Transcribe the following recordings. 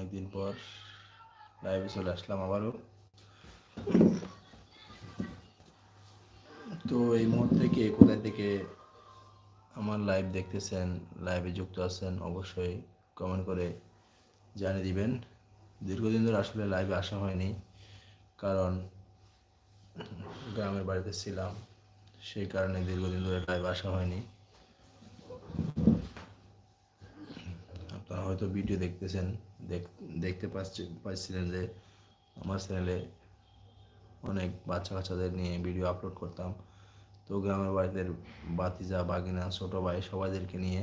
অনেকদিন পর লাইভে চলে আসলাম আবারও। তো এই মুহূর্তে কে কোথায় থেকে আমার লাইভ দেখতেছেন, লাইভে যুক্ত আছেন, অবশ্যই কমেন্ট করে জানিয়ে দিবেন। দীর্ঘদিন ধরে আসলে লাইভে আসা হয়নি, কারণ গ্রামের বাড়িতে ছিলাম, সেই কারণে দীর্ঘদিন ধরে লাইভে আসা হয়নি। আপনারা হয়তো ভিডিও দেখতেছেন, দেখতে পাচ্ছিলেন যে আমার চ্যানেলে অনেক বাচ্চা কাচ্চাদের নিয়ে ভিডিও আপলোড করতাম। তো গ্রামের বাড়িতে বাতিজা, বাগিনা, ছোটো ভাই সবাইদেরকে নিয়ে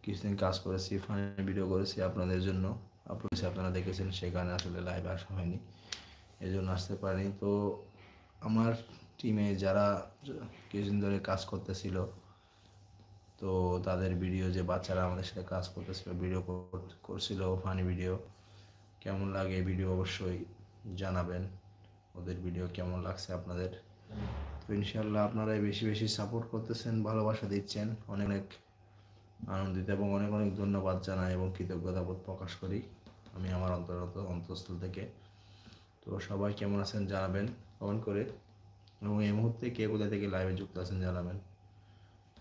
কিছুদিন কাজ করেছি, ফানি ভিডিও করেছি আপনাদের জন্য আপলোড করেছি, আপনারা দেখেছেন। সেই কারণে আসলে লাইভে আসা হয়নি, এই জন্য আসতে পারিনি। তো আমার টিমে যারা কিছুদিন ধরে কাজ করতেছিল, তো তাদের ভিডিও, যে বাচ্চারা আমাদের সাথে কাজ করতেছিল, ভিডিও করছিল ফানি ভিডিও, কেমন লাগে ভিডিও অবশ্যই জানাবেন। ওদের ভিডিও কেমন লাগছে আপনাদের। তো ইনশাল্লাহ আপনারাই বেশি বেশি সাপোর্ট করতেছেন, ভালোবাসা দিচ্ছেন, অনেক অনেক আনন্দিত এবং অনেক অনেক ধন্যবাদ জানাই এবং কৃতজ্ঞতা বোধ প্রকাশ করি আমি আমার অন্তঃস্থল থেকে। তো সবাই কেমন আছেন জানাবেন কমেন্ট করে, এবং এই মুহূর্তে কে কোথা থেকে লাইভে যুক্ত আছেন জানাবেন।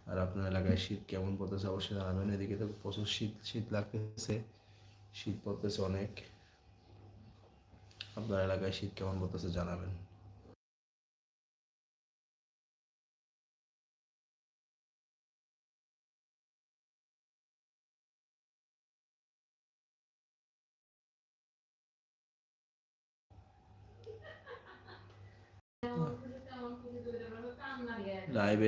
আর আপনার এলাকায় শীত কেমন পড়তেছে অবশ্যই জানাবেন। এদিকে তো প্রচুর শীত শীত লাগতেছে, শীত পড়তেছে অনেক। আপনার এলাকায় শীত কেমন পড়তেছে জানাবেন। লাইভে